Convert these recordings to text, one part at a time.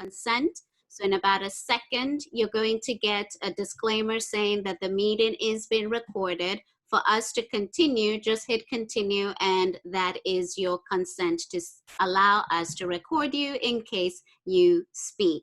consent. So in about a second, you're going to get a disclaimer saying that the meeting is being recorded. For us to continue, just hit continue, and that is your consent to allow us to record you in case you speak.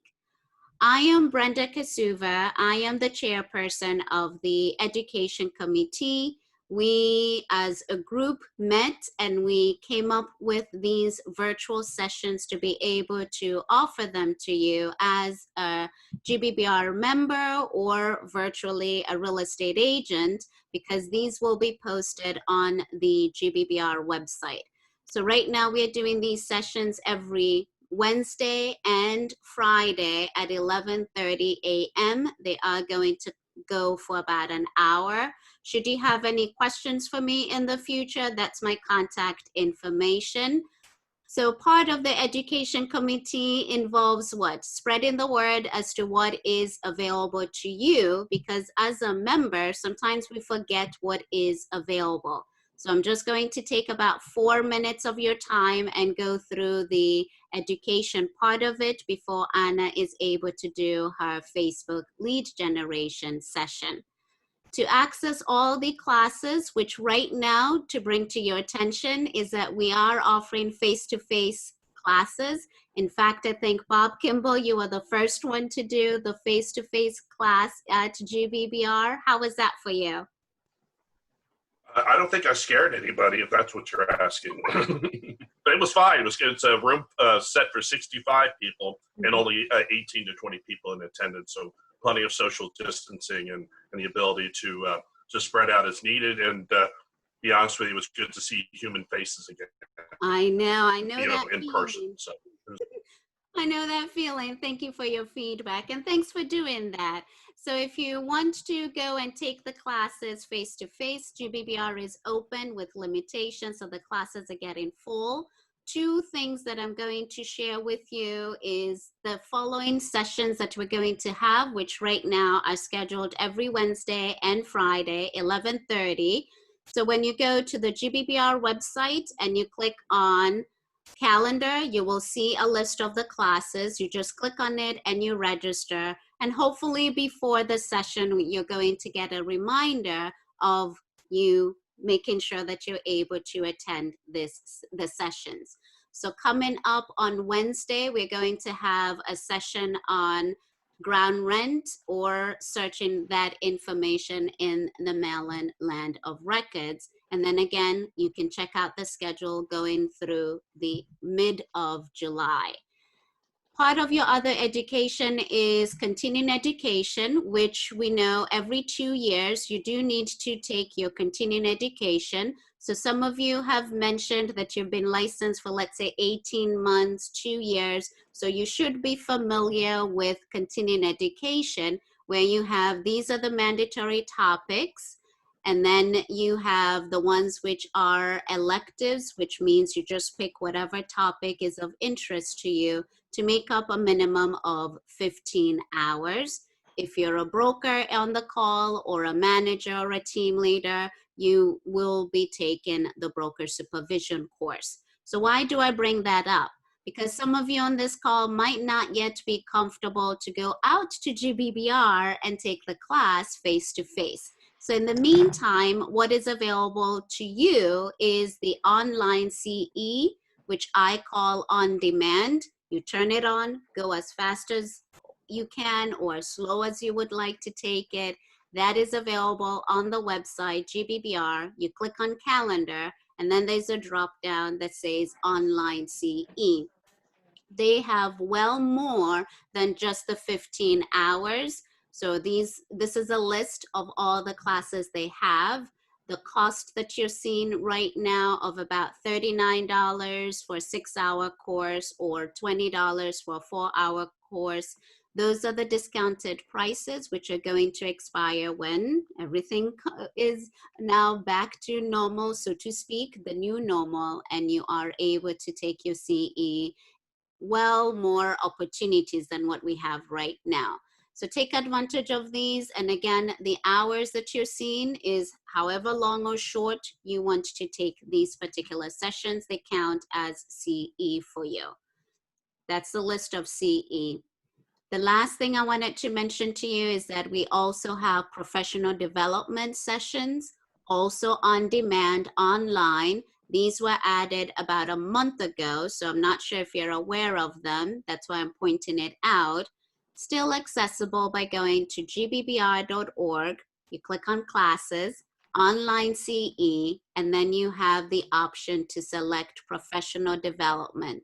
I am Brenda Kasuva. I am the chairperson of the Education Committee. We as a group met and we came up with these virtual sessions to be able to offer them to you as a GBBR member or virtually a real estate agent, because these will be posted on the GBBR website. So right now we are doing these sessions every Wednesday and Friday at 11:30 a.m. They are going to go for about an hour. Should you have any questions for me in the future, that's my contact information. So part of the education committee involves what? Spreading the word as to what is available to you, because as a member, sometimes we forget what is available. So I'm just going to take about 4 minutes of your time and go through the education part of it before Anna is able to do her Facebook lead generation session. To access all the classes, which right now, to bring to your attention, is that we are offering face-to-face classes. In fact, I think Bob Kimball, you were the first one to do the face-to-face class at GBBR. How was that for you? I don't think I scared anybody, if that's what you're asking. But it was fine. It's a room set for 65 people and only 18 to 20 people in attendance. So plenty of social distancing and the ability to spread out as needed. And be honest with you, it was good to see human faces again. I know that in person. So I know that feeling. Thank you for your feedback, and thanks for doing that. So if you want to go and take the classes face-to-face, GBBR is open with limitations, so the classes are getting full. 2 things that I'm going to share with you is the following sessions that we're going to have, which right now are scheduled every Wednesday and Friday, 11:30. So when you go to the GBBR website and you click on calendar, you will see a list of the classes. You just click on it and you register, and hopefully before the session you're going to get a reminder of you making sure that you're able to attend the sessions. So coming up on Wednesday, we're going to have a session on ground rent or searching that information in the Maryland Land of Records. And then again, you can check out the schedule going through the mid of July. Part of your other education is continuing education, which we know every 2 years you do need to take your continuing education. So some of you have mentioned that you've been licensed for, let's say, 18 months, 2 years. So you should be familiar with continuing education, where you have, these are the mandatory topics. And then you have the ones which are electives, which means you just pick whatever topic is of interest to you to make up a minimum of 15 hours. If you're a broker on the call or a manager or a team leader, you will be taking the broker supervision course. So why do I bring that up? Because some of you on this call might not yet be comfortable to go out to GBBR and take the class face-to-face. So in the meantime, what is available to you is the online CE, which I call on demand. You turn it on, go as fast as you can or as slow as you would like to take it. That is available on the website, GBBR. You click on calendar, and then there's a drop down that says online CE. They have well more than just the 15 hours. So this is a list of all the classes they have. The cost that you're seeing right now of about $39 for a 6-hour course or $20 for a 4-hour course, those are the discounted prices, which are going to expire when everything is now back to normal, so to speak, the new normal, and you are able to take your CE. Well, more opportunities than what we have right now. So take advantage of these. And again, the hours that you're seeing is however long or short you want to take these particular sessions. They count as CE for you. That's the list of CE. The last thing I wanted to mention to you is that we also have professional development sessions, also on demand online. These were added about a month ago, so I'm not sure if you're aware of them. That's why I'm pointing it out. Still accessible by going to gbbr.org. You click on classes, online CE, and then you have the option to select professional development.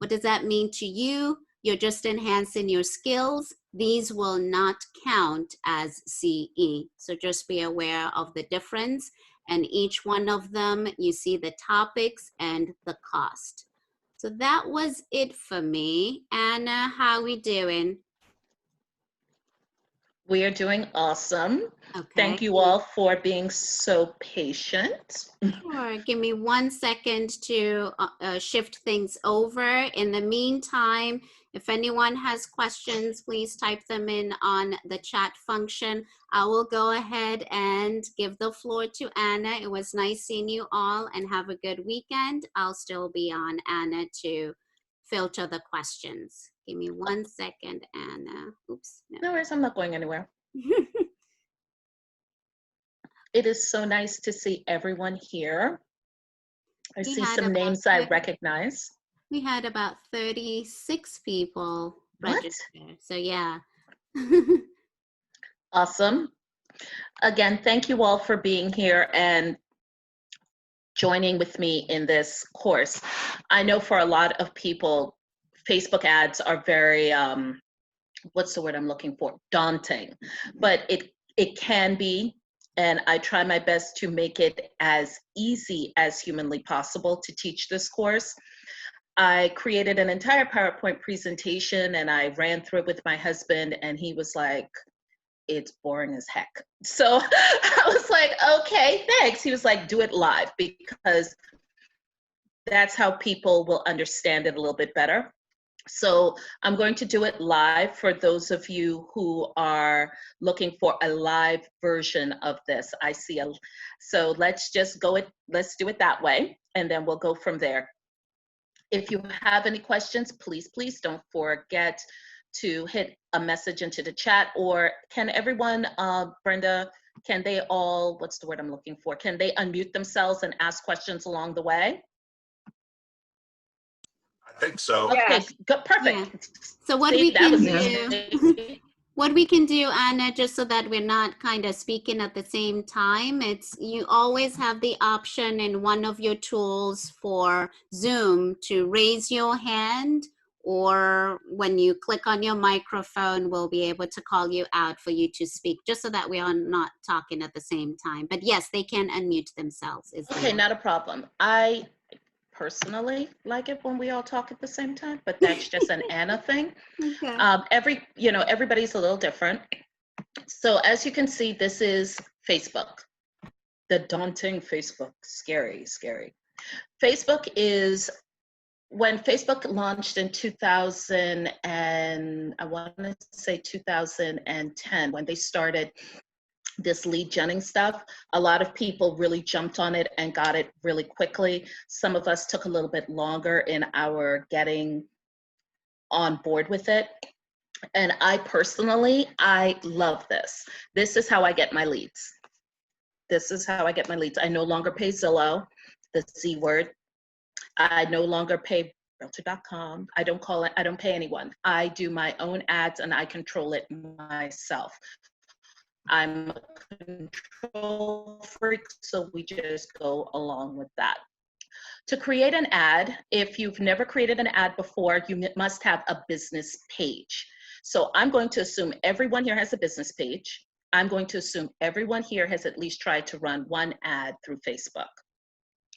What does that mean to you? You're just enhancing your skills. These will not count as CE. So just be aware of the difference. And each one of them, you see the topics and the cost. So that was it for me. Anna, how we doing? We are doing awesome. Okay. Thank you all for being so patient. Sure. Give me 1 second to shift things over. In the meantime, if anyone has questions, please type them in on the chat function. I will go ahead and give the floor to Anna. It was nice seeing you all, and have a good weekend. I'll still be on, Anna, to filter the questions. Give me 1 second, Anna. Oops. No worries, I'm not going anywhere. It is so nice to see everyone here. I see some names I recognize. We had about 36 people register. So yeah. Awesome. Again, thank you all for being here and joining with me in this course. I know for a lot of people, Facebook ads are very, what's the word I'm looking for? Daunting, but it can be, and I try my best to make it as easy as humanly possible to teach this course. I created an entire PowerPoint presentation and I ran through it with my husband, and he was like, it's boring as heck. So I was like, okay, thanks. He was like, do it live, because that's how people will understand it a little bit better. So I'm going to do it live for those of you who are looking for a live version of this. I see so let's just let's do it that way, and then we'll go from there. If you have any questions, please don't forget to hit a message into the chat. Or can everyone, Brenda, can they all, what's the word I'm looking for? Can they unmute themselves and ask questions along the way? I think so. Okay, Yes. good, perfect. Yeah. So what we can do, what we can do, Anna, just so that we're not kind of speaking at the same time, it's you always have the option in one of your tools for Zoom to raise your hand, or when you click on your microphone, we'll be able to call you out for you to speak, just so that we are not talking at the same time. But yes, they can unmute themselves. Okay, not a problem. I personally like it when we all talk at the same time, but that's just an Anna thing. Okay. Everybody's a little different. So as you can see, this is Facebook. The daunting Facebook, scary. Facebook is, when Facebook launched in 2000, and I want to say 2010, when they started this lead genning stuff, a lot of people really jumped on it and got it really quickly. Some of us took a little bit longer in our getting on board with it. And I personally, I love this. This is how I get my leads. I no longer pay Zillow, the Z word. I no longer pay Realtor.com. I don't pay anyone. I do my own ads and I control it myself. I'm a control freak, so we just go along with that. To create an ad, if you've never created an ad before, you must have a business page. So I'm going to assume everyone here has a business page. I'm going to assume everyone here has at least tried to run one ad through Facebook.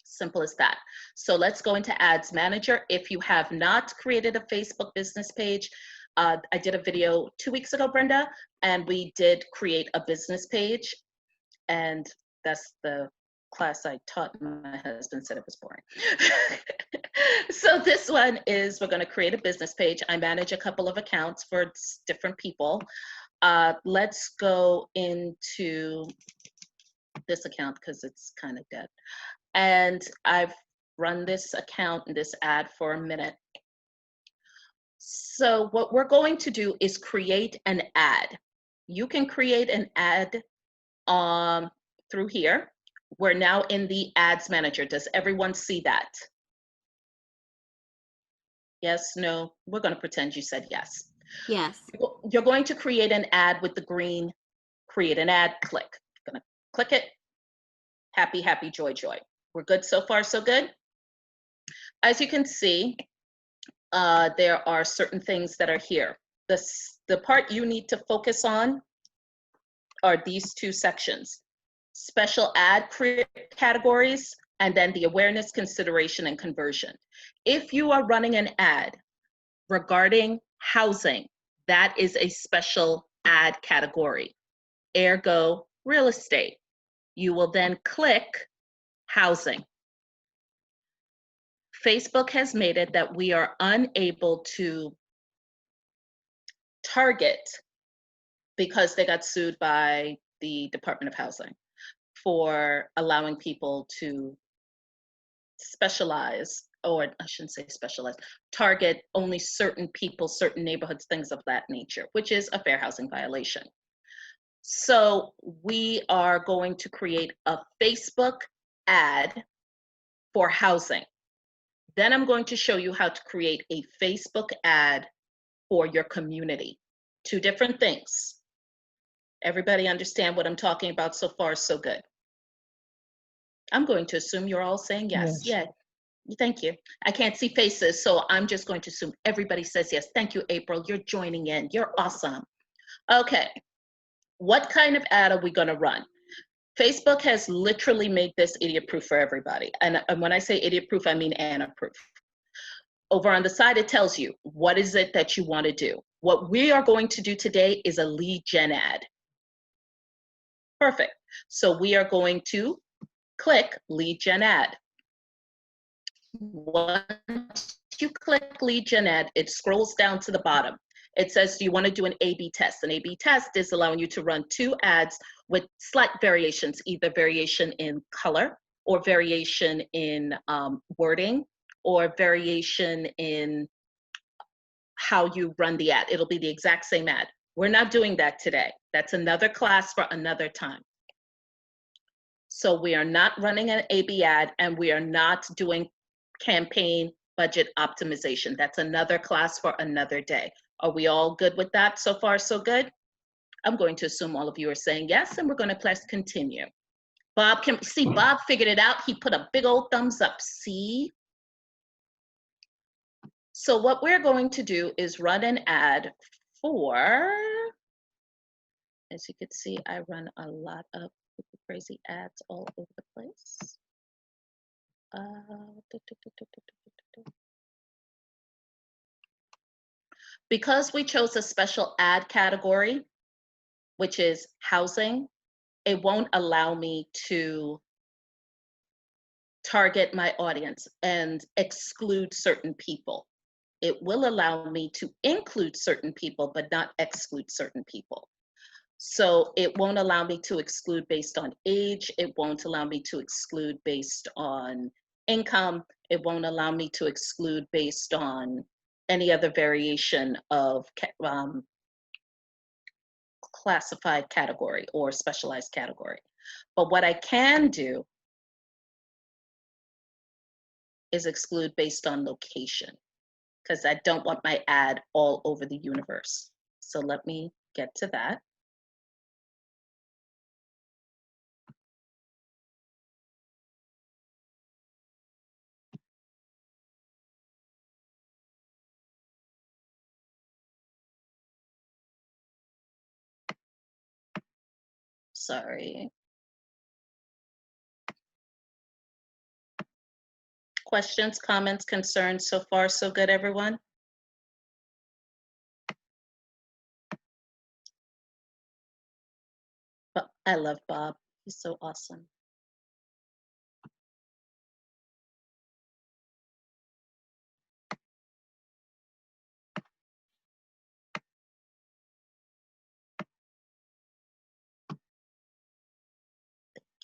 Simple as that. So let's go into Ads Manager. If you have not created a Facebook business page, I did a video 2 weeks ago, Brenda, and we did create a business page. And that's the class I taught. My husband said it was boring. So this one is, we're going to create a business page. I manage a couple of accounts for different people. Let's go into this account because it's kind of dead. And I've run this account and this ad for a minute. So what we're going to do is create an ad. You can create an ad through here. We're now in the ads manager. Does everyone see that? Yes, no, we're going to pretend you said yes. Yes. You're going to create an ad with the green create an ad click. You're going to click it. Happy, happy, joy, joy. We're good so far, so good. As you can see, there are certain things that are here. The part you need to focus on are these two sections: special ad categories, and then the awareness, consideration, and conversion. If you are running an ad regarding housing, that is a special ad category, ergo real estate. You will then click housing. Facebook has made it that we are unable to target, because they got sued by the Department of Housing for allowing people to specialize, or I shouldn't say specialize, target only certain people, certain neighborhoods, things of that nature, which is a fair housing violation. So we are going to create a Facebook ad for housing. Then I'm going to show you how to create a Facebook ad for your community. Two different things. Everybody understand what I'm talking about so far? So good. I'm going to assume you're all saying yes. Yes. Yeah. Thank you. I can't see faces, so I'm just going to assume everybody says yes. Thank you, April. You're joining in. You're awesome. Okay. What kind of ad are we going to run? Facebook has literally made this idiot-proof for everybody. And when I say idiot-proof, I mean Anna-proof. Over on the side, it tells you what is it that you want to do. What we are going to do today is a lead gen ad. Perfect. So we are going to click lead gen ad. Once you click lead gen ad, it scrolls down to the bottom. It says, do you want to do an A/B test? An A/B test is allowing you to run two ads with slight variations, either variation in color or variation in wording or variation in how you run the ad. It'll be the exact same ad. We're not doing that today. That's another class for another time. So we are not running an A/B ad, and we are not doing campaign budget optimization. That's another class for another day. Are we all good with that? So far, so good? I'm going to assume all of you are saying yes, and we're going to press continue. Bob, can see Bob figured it out. He put a big old thumbs up. See? So what we're going to do is run an ad for, as you can see, I run a lot of crazy ads all over the place. Because we chose a special ad category, which is housing, it won't allow me to target my audience and exclude certain people. It will allow me to include certain people, but not exclude certain people. So it won't allow me to exclude based on age. It won't allow me to exclude based on income. It won't allow me to exclude based on any other variation of classified category or specialized category. But what I can do is exclude based on location, because I don't want my ad all over the universe. So let me get to that. Sorry. Questions, comments, concerns, so far so good, everyone? But I love Bob. He's so awesome.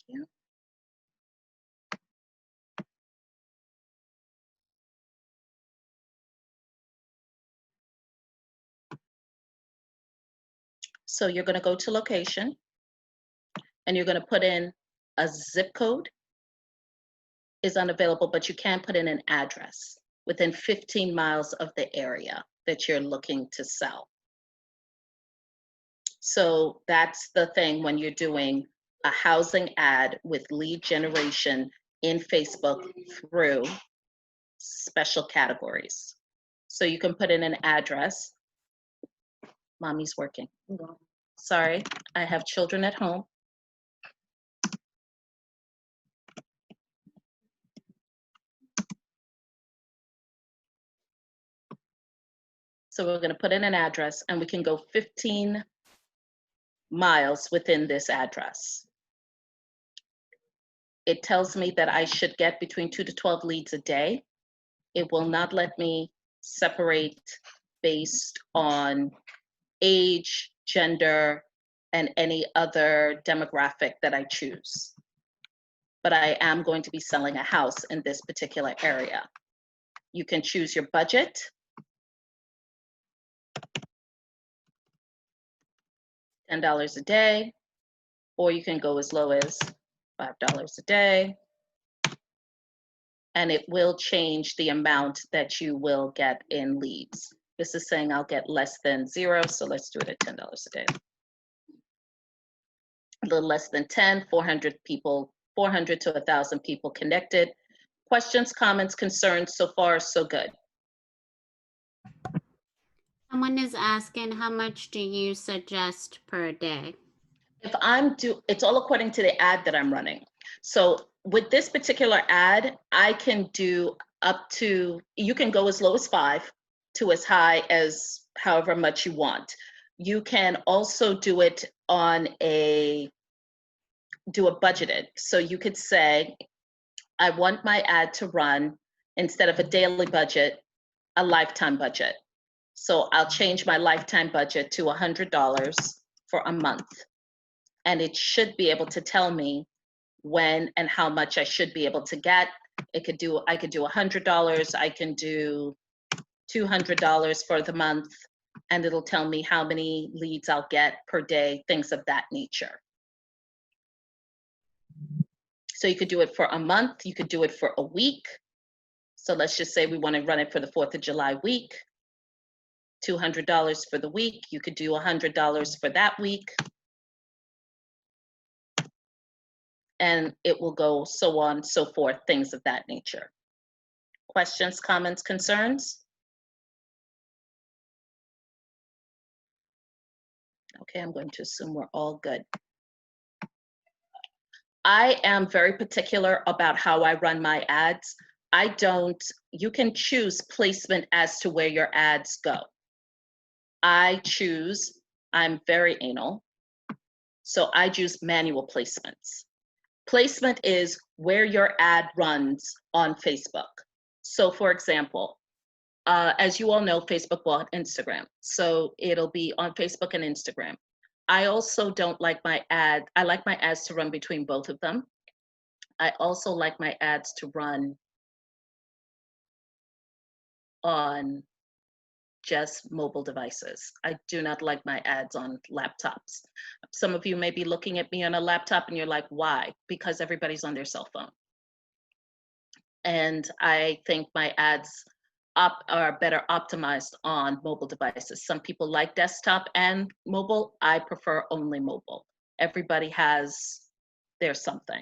Thank you. So you're going to go to location and you're going to put in a zip code is unavailable, but you can put in an address within 15 miles of the area that you're looking to sell. So that's the thing when you're doing a housing ad with lead generation in Facebook through special categories. So you can put in an address. Mommy's working. Sorry, I have children at home. So we're going to put in an address and we can go 15 miles within this address. It tells me that I should get between 2 to 12 leads a day. It will not let me separate based on age, gender, and any other demographic that I choose. But I am going to be selling a house in this particular area. You can choose your budget. $10 a day, or you can go as low as $5 a day. And it will change the amount that you will get in leads. This is saying I'll get less than 0, so let's do it at $10 a day. A little less than 10, 400 people, 400 to 1,000 people connected. Questions, comments, concerns, so far, so good. Someone is asking, how much do you suggest per day? If it's all according to the ad that I'm running. So with this particular ad, I can do up to, you can go as low as 5 to as high as however much you want. You can also do it on do a budgeted. So you could say, I want my ad to run, instead of a daily budget, a lifetime budget. So I'll change my lifetime budget to $100 for a month. And it should be able to tell me when and how much I should be able to get. I could do $100, I can do $200 for the month, and it'll tell me how many leads I'll get per day, things of that nature. So you could do it for a month, you could do it for a week. So let's just say we want to run it for the 4th of July week. $200 for the week, you could do $100 for that week. And it will go so on, so forth, things of that nature. Questions, comments, concerns? Okay, I'm going to assume we're all good. I am very particular about how I run my ads. You can choose placement as to where your ads go. I'm very anal, so I choose manual placements. Placement is where your ad runs on Facebook. So for example, as you all know, Facebook bought Instagram. So it'll be on Facebook and Instagram. I also don't like my ad. I like my ads to run between both of them. I also like my ads to run on just mobile devices. I do not like my ads on laptops. Some of you may be looking at me on a laptop and you're like, why? Because everybody's on their cell phone. And I think my ads are better optimized on mobile devices. Some people like desktop and mobile. I prefer only mobile. Everybody has their something.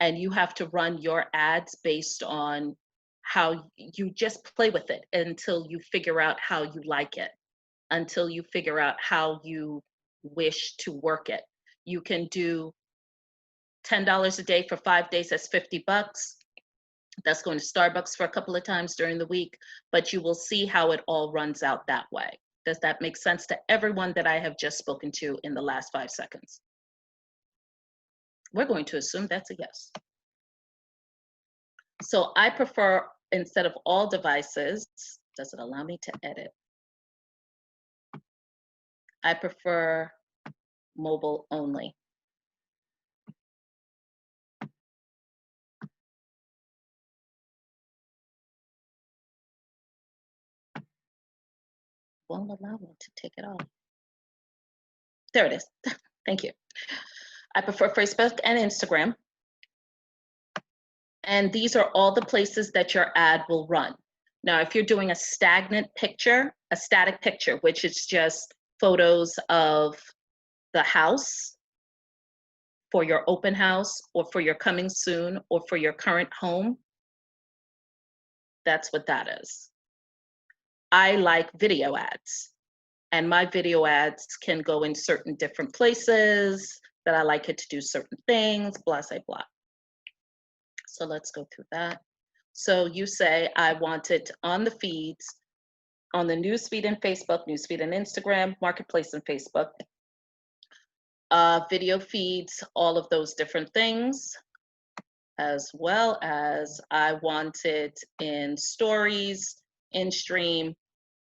And you have to run your ads based on how you just play with it until you figure out how you like it, until you figure out how you wish to work it. You can do $10 a day for 5 days, that's $50. That's going to Starbucks for a couple of times during the week, but you will see how it all runs out that way. Does that make sense to everyone that I have just spoken to in the last 5 seconds? We're going to assume that's a yes. So I prefer, instead of all devices, does it allow me to edit? I prefer mobile only. Won't allow me to take it off. There it is. Thank you. I prefer Facebook and Instagram. And these are all the places that your ad will run. Now, if you're doing a static picture, which is just photos of the house for your open house or for your coming soon or for your current home, that's what that is. I like video ads, and my video ads can go in certain different places that I like it to do certain things, blah, blah, blah. So let's go through that. So you say, I want it on the feeds, on the newsfeed in Facebook, newsfeed in Instagram, Marketplace in Facebook, video feeds, all of those different things, as well as I want it in stories, in stream,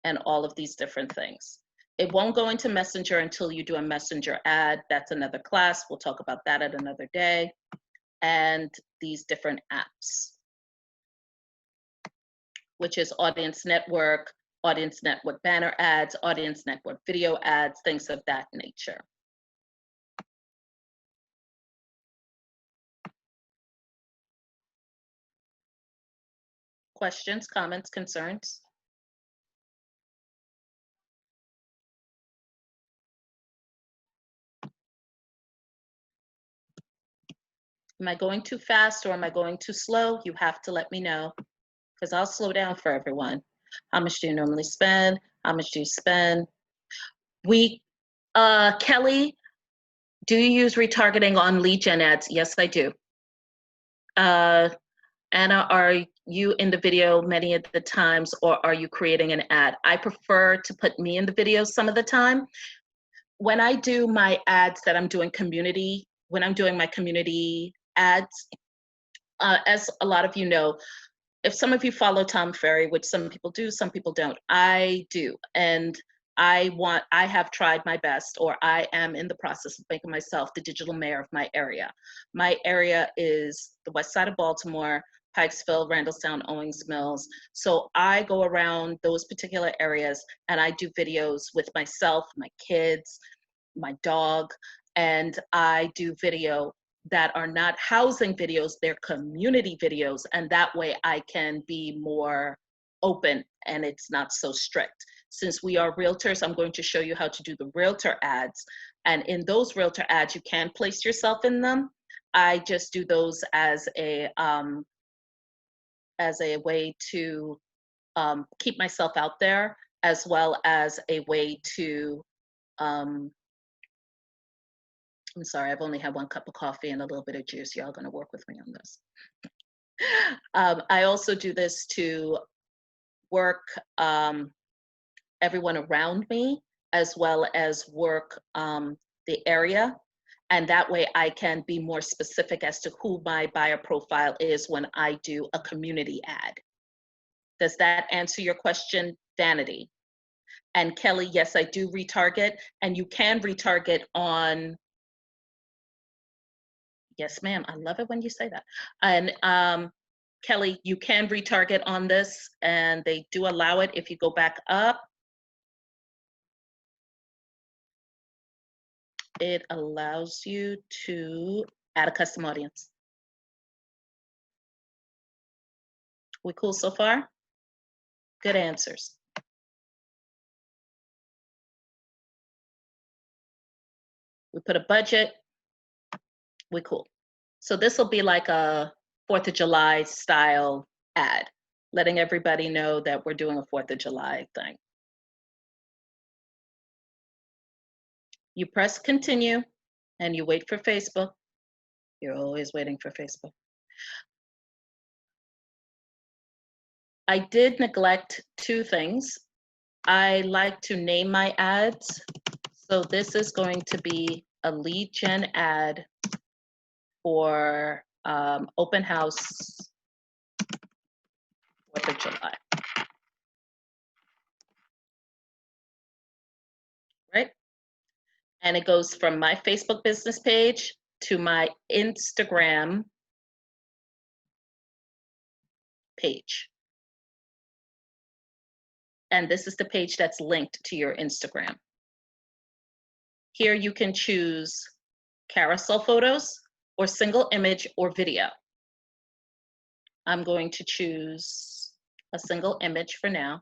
and all of these different things. It won't go into Messenger until you do a Messenger ad. That's another class. We'll talk about that at another day. And these different apps, which is Audience Network banner ads, Audience Network video ads, things of that nature. Questions, comments, concerns? Am I going too fast or am I going too slow? You have to let me know, because I'll slow down for everyone. How much do you normally spend? How much do you spend? Kelly, do you use retargeting on lead gen ads? Yes, I do. Anna, are you in the video many of the times, or are you creating an ad? I prefer to put me in the video some of the time. When I do my ads that I'm doing when I'm doing my community ads, as a lot of you know, if some of you follow Tom Ferry, which some people do, some people don't, I do. And I have tried my best, or I am in the process of making myself the digital mayor of my area. My area is the west side of Baltimore, Pikesville, Randallstown, Owings Mills. So I go around those particular areas and I do videos with myself, my kids, my dog, and I do video that are not housing videos, they're community videos, and that way I can be more open and it's not so strict. Since we are realtors, I'm going to show you how to do the realtor ads, and in those realtor ads you can place yourself in them. I just do those as a way to keep myself out there, as well as a way to I'm sorry, I've only had one cup of coffee and a little bit of juice. Y'all gonna work with me on this. I also do this to work everyone around me, as well as work the area. And that way I can be more specific as to who my buyer profile is when I do a community ad. Does that answer your question, Vanity? And Kelly, yes, I do retarget, and you can retarget on, yes, ma'am, I love it when you say that. And Kelly, you can retarget on this, and they do allow it. If you go back up, it allows you to add a custom audience. We cool so far? Good answers. We put a budget, we cool. So this will be like a 4th of July style ad, letting everybody know that we're doing a 4th of July thing. You press continue and you wait for Facebook. You're always waiting for Facebook. I did neglect 2 things. I like to name my ads. So this is going to be a lead gen ad for open house 4th of July. Right? And it goes from my Facebook business page to my Instagram page. And this is the page that's linked to your Instagram. Here you can choose carousel photos or single image or video. I'm going to choose a single image for now.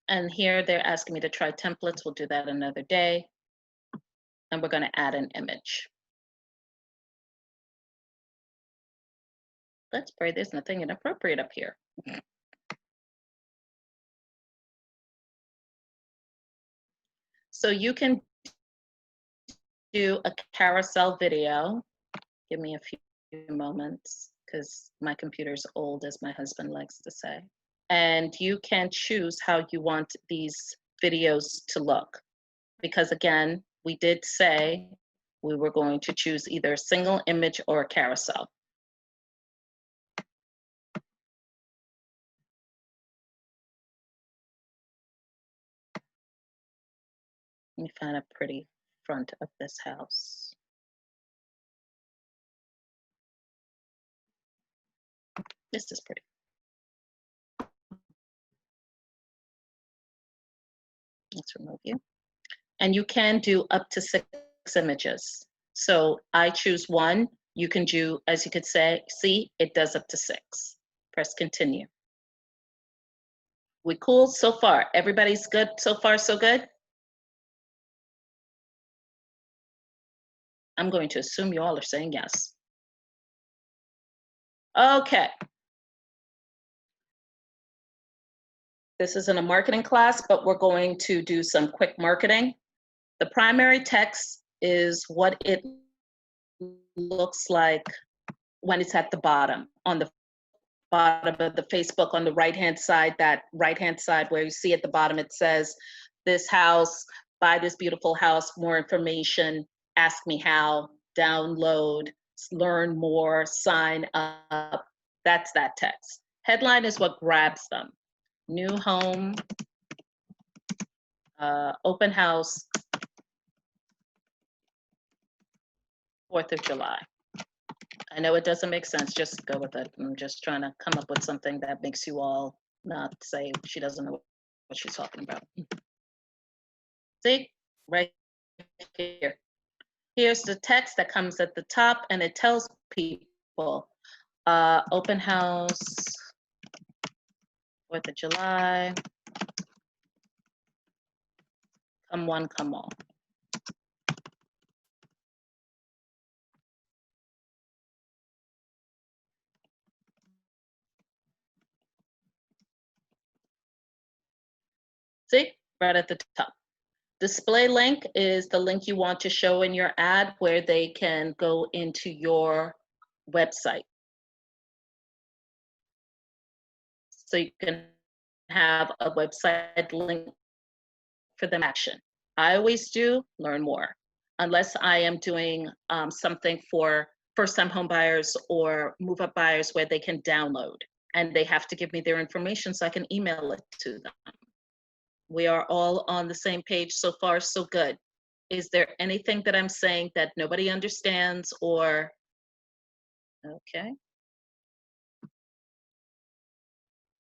And here they're asking me to try templates. We'll do that another day. And we're going to add an image. Let's pray there's nothing inappropriate up here. So you can do a carousel video. Give me a few moments because my computer's old, as my husband likes to say. And you can choose how you want these videos to look. Because again, we did say we were going to choose either a single image or a carousel. Let me find a pretty front of this house. This is pretty. Let's remove you. And you can do up to 6 images. So I choose 1. You can do, as you could see, it does up to 6. Press continue. We cool so far? Everybody's good so far, so good? I'm going to assume you all are saying yes. Okay. This isn't a marketing class, but we're going to do some quick marketing. The primary text is what it looks like when it's at the bottom, on the bottom of the Facebook on the right-hand side, that right-hand side where you see at the bottom, it says, this house, buy this beautiful house, more information, ask me how, download, learn more, sign up. That's that text. Headline is what grabs them. New home, open house, 4th of July. I know it doesn't make sense, just go with it. I'm just trying to come up with something that makes you all not say she doesn't know what she's talking about. See, right here. Here's the text that comes at the top and it tells people, open house, 4th of July, come one, come all. See, right at the top. Display link is the link you want to show in your ad where they can go into your website. So you can have a website link for them action. I always do learn more, unless I am doing something for first-time home buyers or move-up buyers where they can download and they have to give me their information so I can email it to them. We are all on the same page so far, so good. Is there anything that I'm saying that nobody understands or, okay.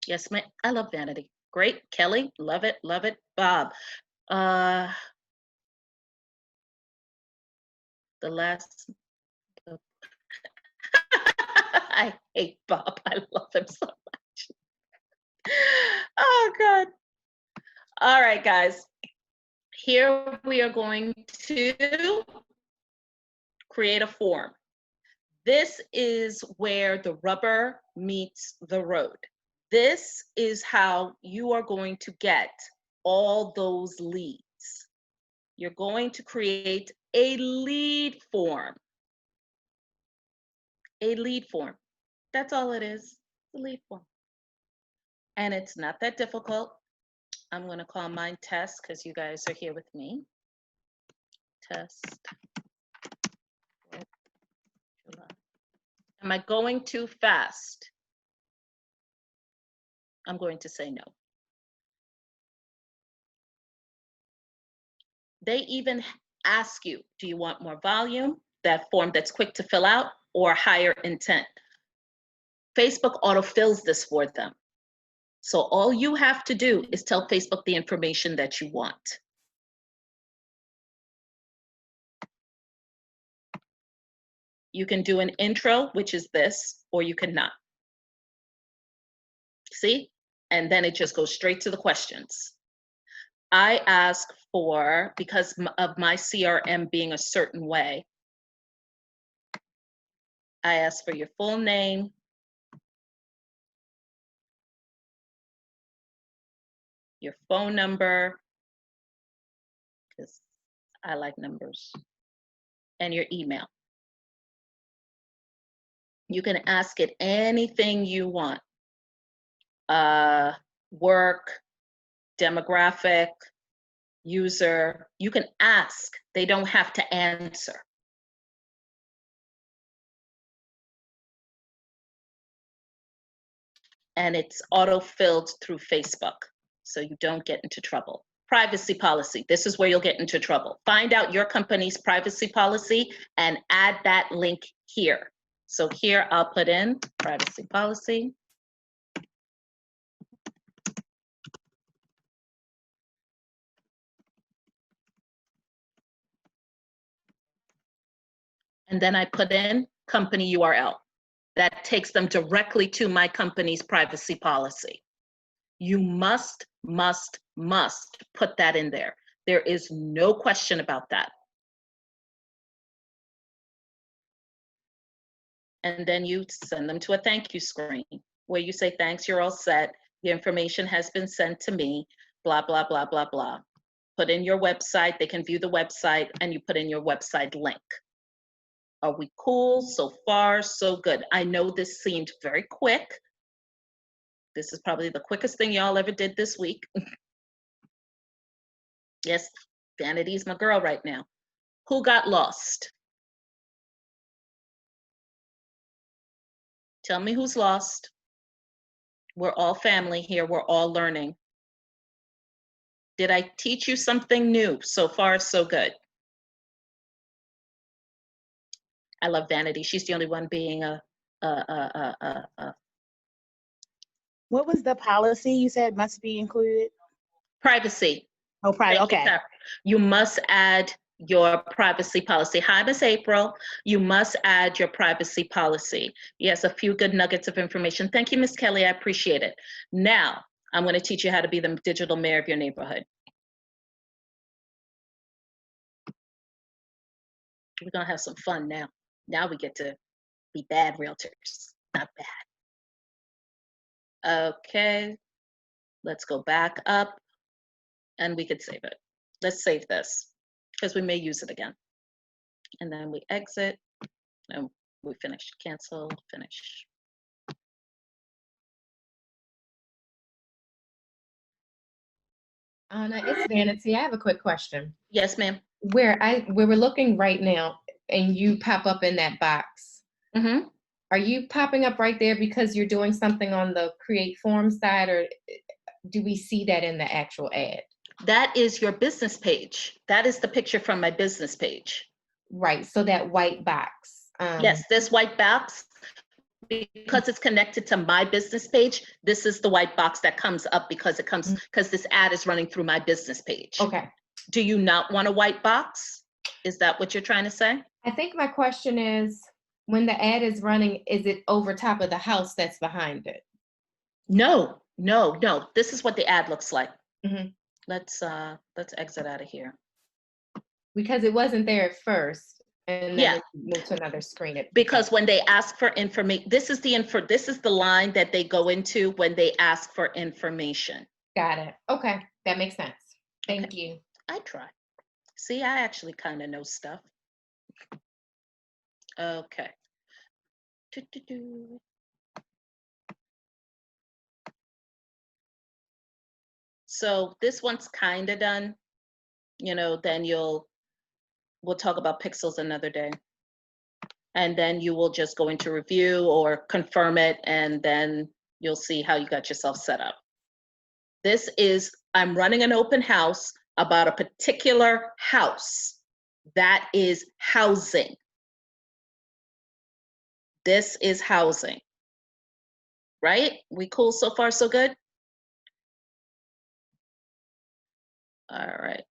Yes, ma'am, I love vanity. Great, Kelly, love it, love it. Bob, the last, I hate Bob, I love him so much. Oh God. All right, guys. Here we are going to create a form. This is where the rubber meets the road. This is how you are going to get all those leads. You're going to create a lead form. A lead form. That's all it is, a lead form. And it's not that difficult. I'm going to call mine test because you guys are here with me. Test. Am I going too fast? I'm going to say no. They even ask you, do you want more volume, that form that's quick to fill out, or higher intent? Facebook autofills this for them. So all you have to do is tell Facebook the information that you want. You can do an intro, which is this, or you cannot. See? And then it just goes straight to the questions. I ask for, because of my CRM being a certain way, I ask for your full name, your phone number, because I like numbers, and your email. You can ask it anything you want. Work, demographic, user. You can ask. They don't have to answer. And it's auto-filled through Facebook, so you don't get into trouble. Privacy policy, this is where you'll get into trouble. Find out your company's privacy policy and add that link here. So here I'll put in privacy policy. And then I put in company URL. That takes them directly to my company's privacy policy. You must put that in there. There is no question about that. And then you send them to a thank you screen where you say, thanks, you're all set. Your information has been sent to me, blah, blah, blah, blah, blah. Put in your website, they can view the website, and you put in your website link. Are we cool? So far, so good. I know this seemed very quick. This is probably the quickest thing y'all ever did this week. Yes, Vanity's my girl right now. Who got lost? Tell me who's lost. We're all family here. We're all learning. Did I teach you something new? So far, so good. I love Vanity. She's the only one being What was the policy you said must be included? privacy. Oh, private. Okay. You must add your privacy policy. Hi, Miss April. You must add your privacy policy. Yes, a few good nuggets of information. Thank you, Miss Kelly. I appreciate it. Now, I'm going to teach you how to be the digital mayor of your neighborhood. We're going to have some fun now. Now we get to be bad realtors. Not bad. Okay. Let's go back up and we could save it. Let's save this because we may use it again. And then we exit and we finish, cancel, finish. Anna, it's Vanity. I have a quick question. Yes, ma'am. Where we're looking right now and you pop up in that box. Mm-hmm. Are you popping up right there because you're doing something on the create form side, or do we see that in the actual ad? That is your business page. That is the picture from my business page. Right, so that white box. Yes, this white box, because it's connected to my business page, this is the white box that comes up because it comes, because this ad is running through my business page. Okay. Do you not want a white box? Is that what you're trying to say? I think my question is, when the ad is running, is it over top of the house that's behind it? No, no, no. This is what the ad looks like. Mm-hmm. Let's exit out of here. Because it wasn't there at first, and then Yeah. it moved to another screen. Because when they ask for information, this is the line that they go into when they ask for information. Got it. Okay, that makes sense. Thank you. I try. See, I actually kind of know stuff. Okay. So this one's kind of done. You know, then we'll talk about pixels another day. And then you will just go into review or confirm it, and then you'll see how you got yourself set up. This is, I'm running an open house. about a particular house. That is housing. This is housing. Right? We cool so far, so good? All right.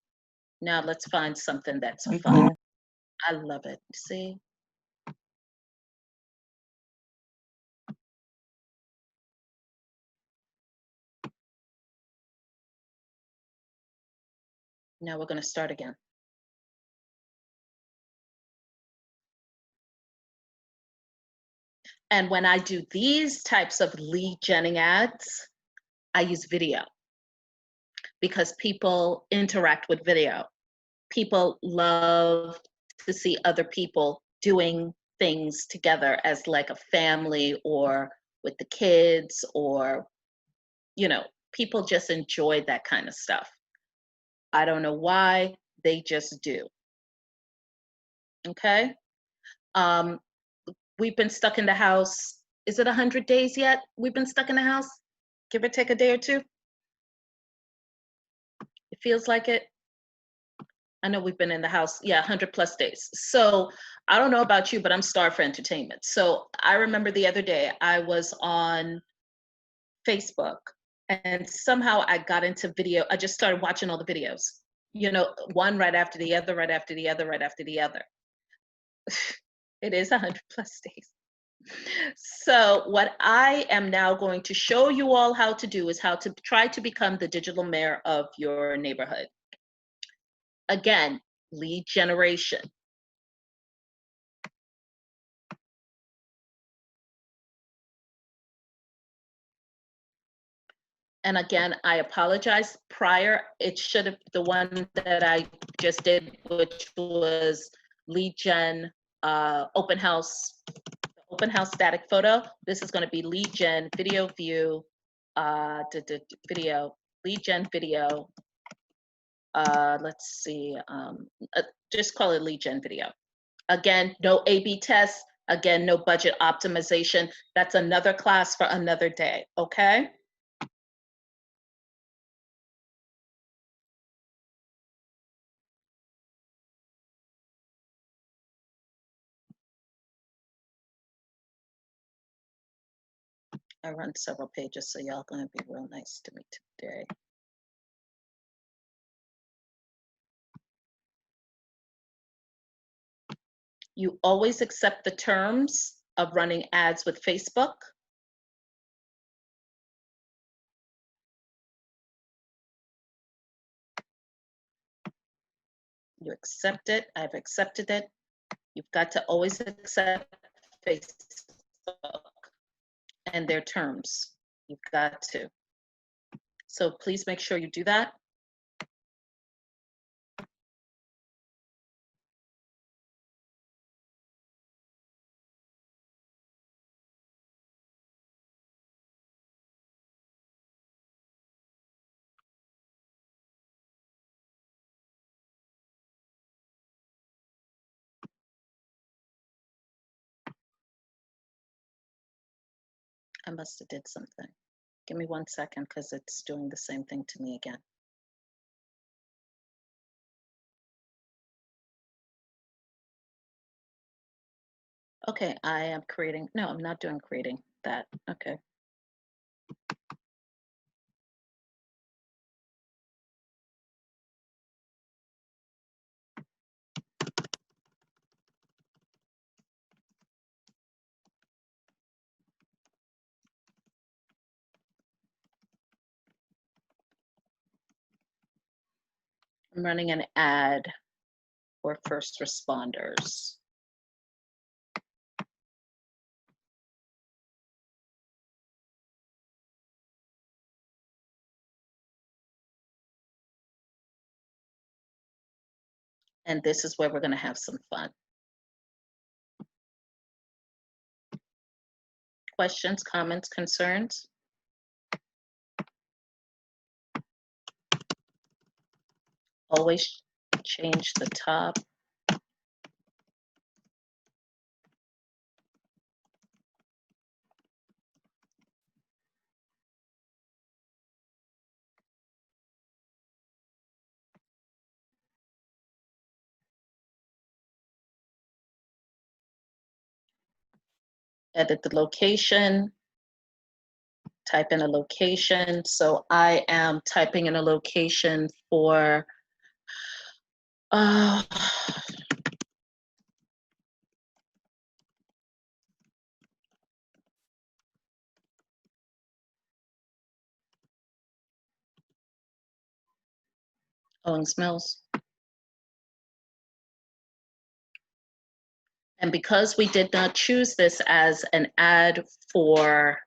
Now let's find something that's fun. I love it. See? Now we're going to start again. And when I do these types of lead genning ads, I use video because people interact with video. People love to see other people doing things together as like a family or with the kids, or, you know, people just enjoy that kind of stuff. I don't know why, they just do. Okay? We've been stuck in the house. Is it 100 days yet? We've been stuck in the house? Give or take a day or two? It feels like it. I know we've been in the house, 100 plus days. So I don't know about you, but I'm starved for entertainment. So I remember the other day I was on Facebook and somehow I got into video. I just started watching all the videos, you know, one right after the other, right after the other, right after the other. It is 100 plus days. So what I am now going to show you all how to do is how to try to become the digital mayor of your neighborhood. Again, lead generation. And again, I apologize. Prior, it should have, the one that I just did, which was lead gen open house static photo. This is going to be lead gen video view, video, lead gen video. Let's see, just call it lead gen video. Again, no A/B tests. Again, no budget optimization. That's another class for another day, okay? I run several pages, so y'all gonna be real nice to me today. You always accept the terms of running ads with Facebook. You accept it, I've accepted it. You've got to always accept Facebook and their terms. You've got to. So please make sure you do that. I must have did something. Give me 1 second because it's doing the same thing to me again. Okay, I am creating, no, I'm not doing creating that, okay. I'm running an ad for first responders. And this is where we're gonna have some fun. Questions, comments, concerns? Always change the top. edit the location, type in a location. So I am typing in a location for Owings Mills. And because we did not choose this as an ad for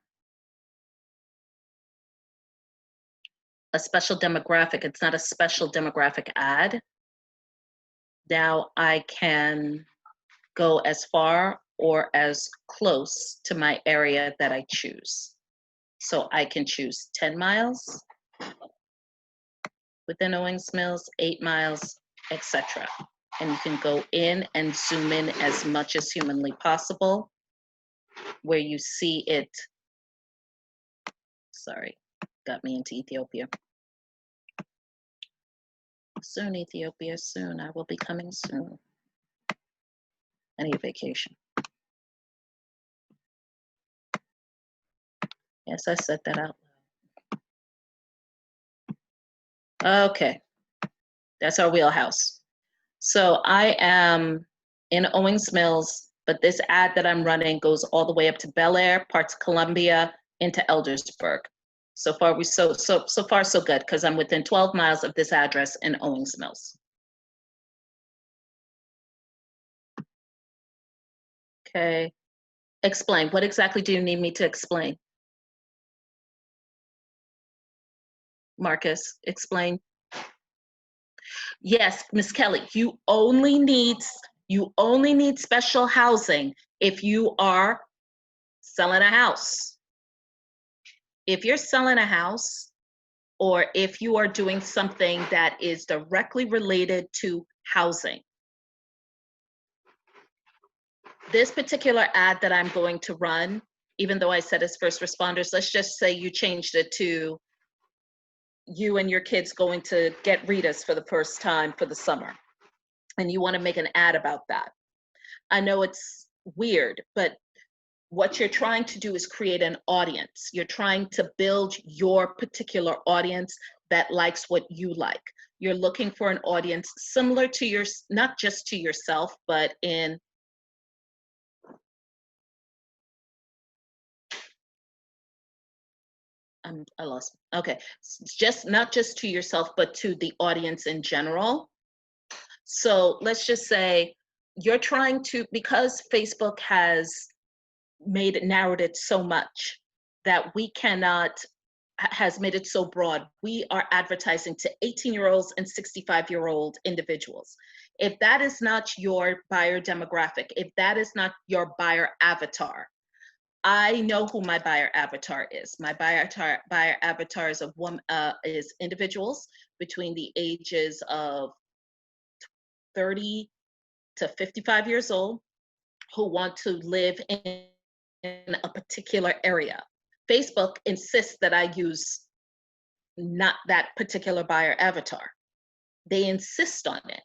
a special demographic, it's not a special demographic ad. Now I can go as far or as close to my area that I choose. So I can choose 10 miles within Owings Mills, 8 miles, etc. And you can go in and zoom in as much as humanly possible where you see it. Sorry, got me into Ethiopia. Soon, Ethiopia, soon. I will be coming soon. I need a vacation. Yes, I said that out loud. Okay, that's our wheelhouse. So I am in Owings Mills, but this ad that I'm running goes all the way up to Bel Air, parts of Columbia, into Eldersburg. So far, so far so good, because I'm within 12 miles of this address in Owings Mills. Okay, explain. What exactly do you need me to explain? Marcus, explain. Yes, Miss Kelly, you only need special housing if you are selling a house. If you're selling a house, or if you are doing something that is directly related to housing. This particular ad that I'm going to run, even though I said it's first responders, let's just say you changed it to you and your kids going to get Rita's for the first time for the summer, and you want to make an ad about that. I know it's weird, but what you're trying to do is create an audience. You're trying to build your particular audience that likes what you like. You're looking for an audience similar to your, not just to yourself, but in, I lost, okay. Just not just to yourself, but to the audience in general. So let's just say you're trying to, because Facebook has narrowed it so much that we cannot, has made it so broad. We are advertising to 18-year-olds and 65-year-old individuals. If that is not your buyer demographic, if that is not your buyer avatar, I know who my buyer avatar is. My buyer avatar is is individuals between the ages of 30 to 55 years old who want to live in a particular area. Facebook insists that I use not that particular buyer avatar. They insist on it.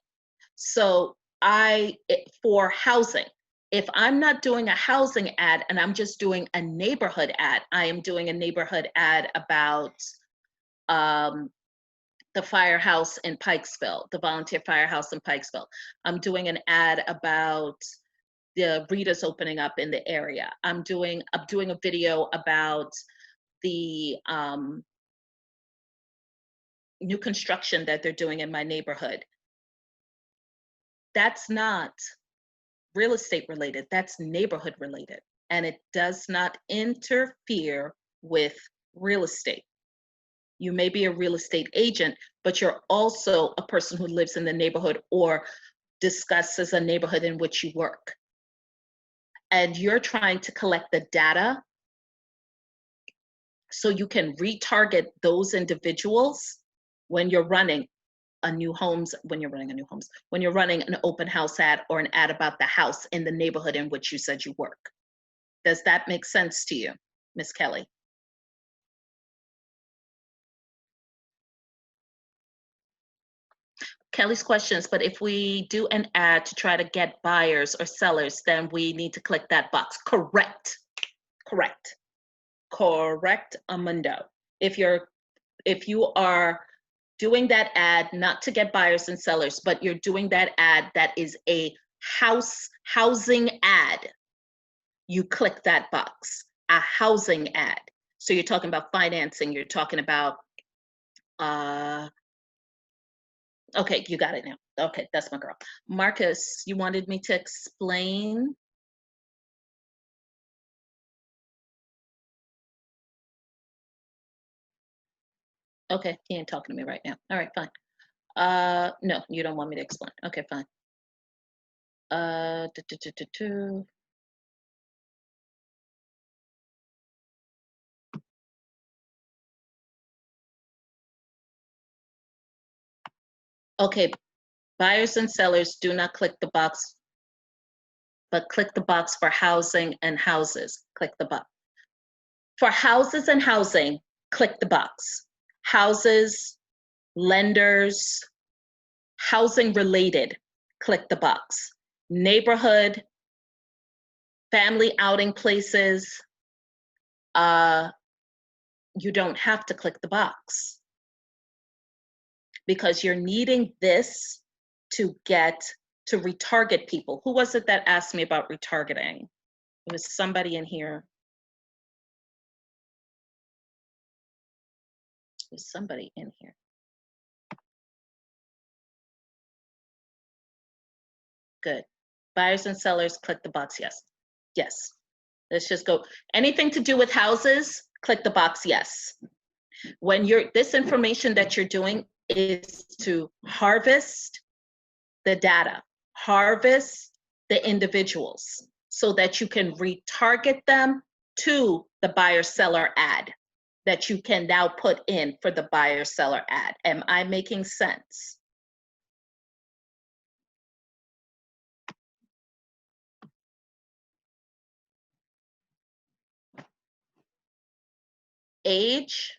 So for housing, if I'm not doing a housing ad and I'm just doing a neighborhood ad, I am doing a neighborhood ad about the firehouse in Pikesville, the volunteer firehouse in Pikesville. I'm doing an ad about the Rita's opening up in the area. I'm doing a video about the new construction that they're doing in my neighborhood. That's not real estate related, that's neighborhood related. And it does not interfere with real estate. You may be a real estate agent, but you're also a person who lives in the neighborhood or discusses a neighborhood in which you work. And you're trying to collect the data so you can retarget those individuals when you're running when you're running an open house ad or an ad about the house in the neighborhood in which you said you work. Does that make sense to you, Ms. Kelly? Kelly's questions, but if we do an ad to try to get buyers or sellers, then we need to click that box. Correct. Correct. Correct, Amundo. If you are doing that ad not to get buyers and sellers, but you're doing that ad that is a housing ad, you click that box. A housing ad. So you're talking about financing, you're talking about okay, you got it now. Okay, that's my girl. Marcus, you wanted me to explain? Okay, he ain't talking to me right now. All right, fine. No, you don't want me to explain. Okay, fine. Okay, buyers and sellers do not click the box, but click the box for housing and houses. Click the box. For houses and housing, click the box. Houses, lenders, housing related, click the box. Neighborhood, family outing places, you don't have to click the box because you're needing this to retarget people. Who was it that asked me about retargeting? It was somebody in here. It was somebody in here. Good. Buyers and sellers, click the box, yes. Yes. Let's just go. Anything to do with houses, click the box, yes. When this information that you're doing is to harvest the data, harvest the individuals so that you can retarget them to the buyer seller ad that you can now put in for the buyer seller ad. Am I making sense? Age,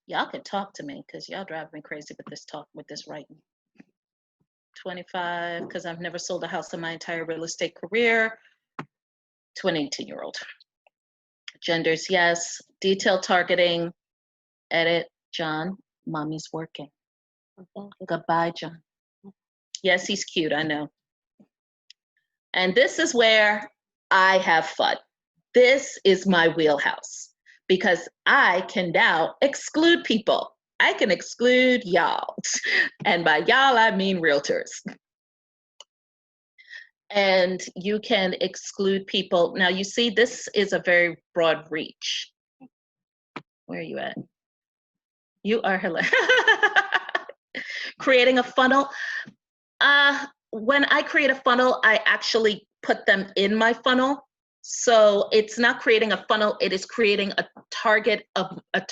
y'all can talk to me because y'all drive me crazy with this writing. 25, because I've never sold a house in my entire real estate career. To an 18-year-old. Genders, yes. Detailed targeting, edit, John, mommy's working. Goodbye, John. Yes, he's cute, I know. And this is where I have fun. This is my wheelhouse because I can now exclude people. I can exclude y'all. And by y'all, I mean realtors. And you can exclude people. Now you see, this is a very broad reach. Where are you at? You are hilarious. Creating a funnel. When I create a funnel, I actually put them in my funnel. So it's not creating a funnel, it is creating a target of a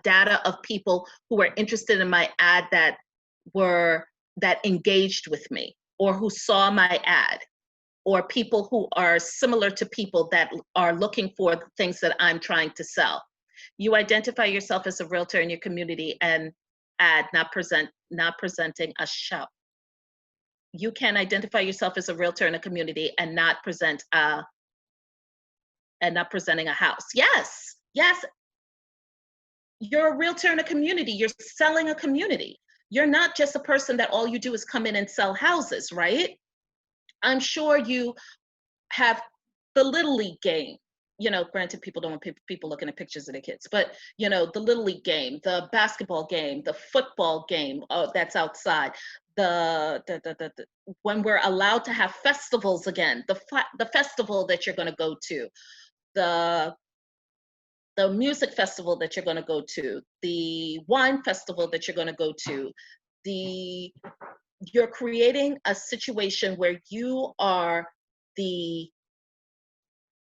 data of people who are interested in my ad that engaged with me, or who saw my ad, or people who are similar to people that are looking for the things that I'm trying to sell. You identify yourself as a realtor in your community and ad, not presenting a show. You can identify yourself as a realtor in a community and not presenting a house. Yes, yes. You're a realtor in a community. You're selling a community. You're not just a person that all you do is come in and sell houses, right? I'm sure you have the Little League game. You know, granted, people don't want people looking at pictures of their kids, but you know, the Little League game, the basketball game, the football game that's outside, when we're allowed to have festivals again, the festival that you're going to go to, the music festival that you're going to go to, the wine festival that you're going to go to, you're creating a situation where you are the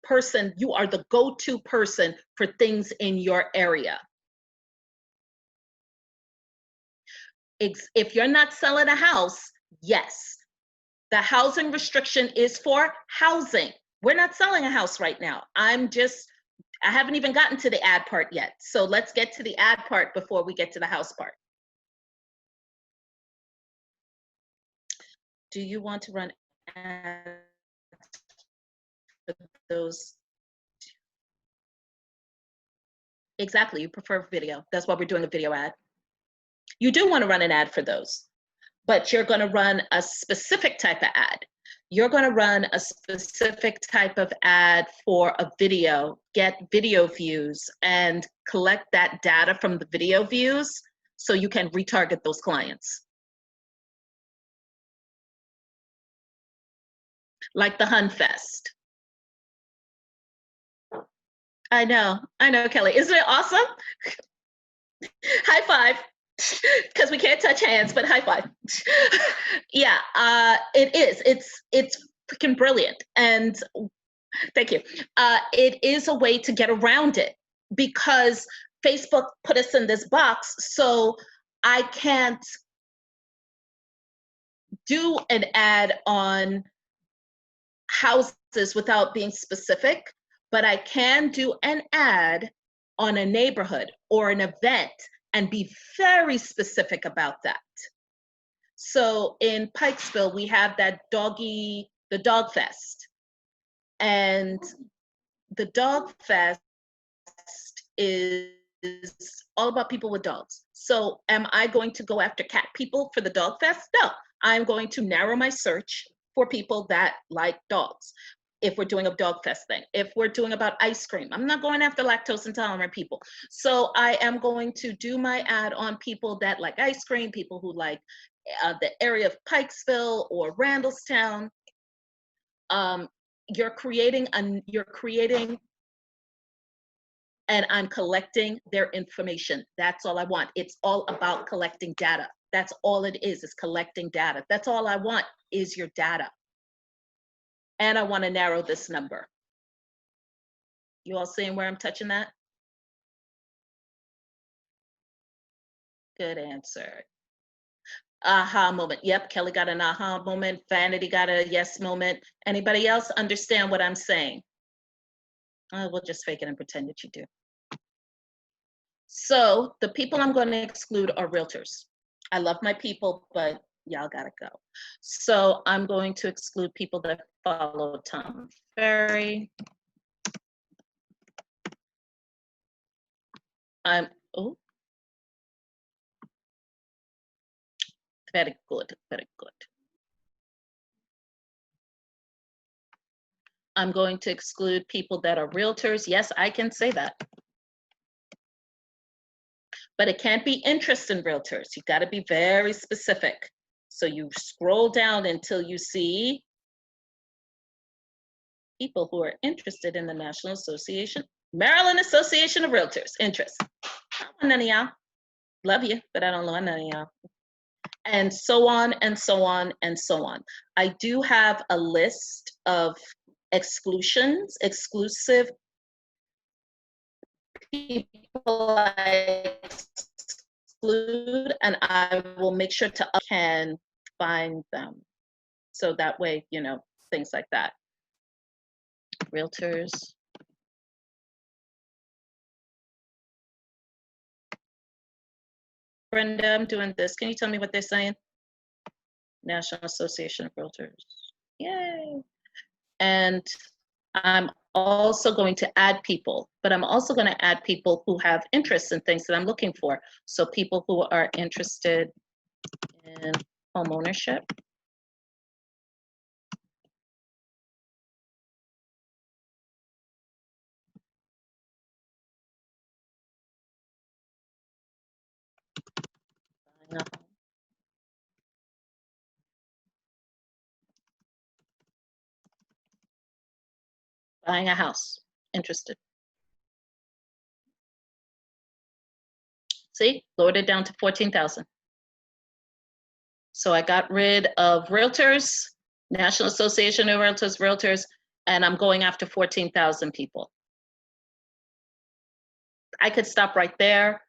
person, you are the go-to person for things in your area. If you're not selling a house, yes, the housing restriction is for housing. We're not selling a house right now. I haven't even gotten to the ad part yet. So let's get to the ad part before we get to the house part. Do you want to run for those. Exactly, you prefer video. That's why we're doing a video ad. You do want to run an ad for those, but you're going to run a specific type of ad. You're going to run a specific type of ad for a video, get video views, and collect that data from the video views so you can retarget those clients. Like the Hun Fest. I know, Kelly. Isn't it awesome? High five, because we can't touch hands, but high five. Yeah, it is. It's freaking brilliant, and thank you. It is a way to get around it because Facebook put us in this box, so I can't do an ad on houses without being specific, but I can do an ad on a neighborhood or an event and be very specific about that. So in Pikesville, we have that the Dog Fest. And the Dog Fest is all about people with dogs. So am I going to go after cat people for the Dog Fest? No, I'm going to narrow my search for people that like dogs. If we're doing a Dog Fest thing, if we're doing about ice cream, I'm not going after lactose intolerant people. So I am going to do my ad on people that like ice cream, people who like the area of Pikesville or Randallstown. You're creating and I'm collecting their information. That's all I want. It's all about collecting data. That's all it is collecting data. That's all I want is your data. And I want to narrow this number. You all seeing where I'm touching that? Good answer. Aha moment. Yep, Kelly got an aha moment. Vanity got a yes moment. Anybody else understand what I'm saying? We'll just fake it and pretend that you do. So the people I'm going to exclude are realtors. I love my people, but y'all gotta go. So I'm going to exclude people that follow Tom Ferry. Oh, very good, very good. I'm going to exclude people that are realtors. Yes, I can say that. But it can't be interest in realtors. You gotta be very specific. So you scroll down until you see people who are interested in the National Association, Maryland Association of Realtors, interest. I don't want none of y'all. Love you, but I don't want none of y'all. And so on and so on and so on. I do have a list of exclusive people I exclude, and I will make sure to can find them. So that way, you know, things like that. Realtors. Brenda, I'm doing this. Can you tell me what they're saying? National Association of Realtors. Yay. And I'm also going to add people, but I'm also going to add people who have interests in things that I'm looking for. So people who are interested in home ownership. Buying a house, interested. See, lowered it down to 14,000. So I got rid of realtors, National Association of Realtors, and I'm going after 14,000 people. I could stop right there.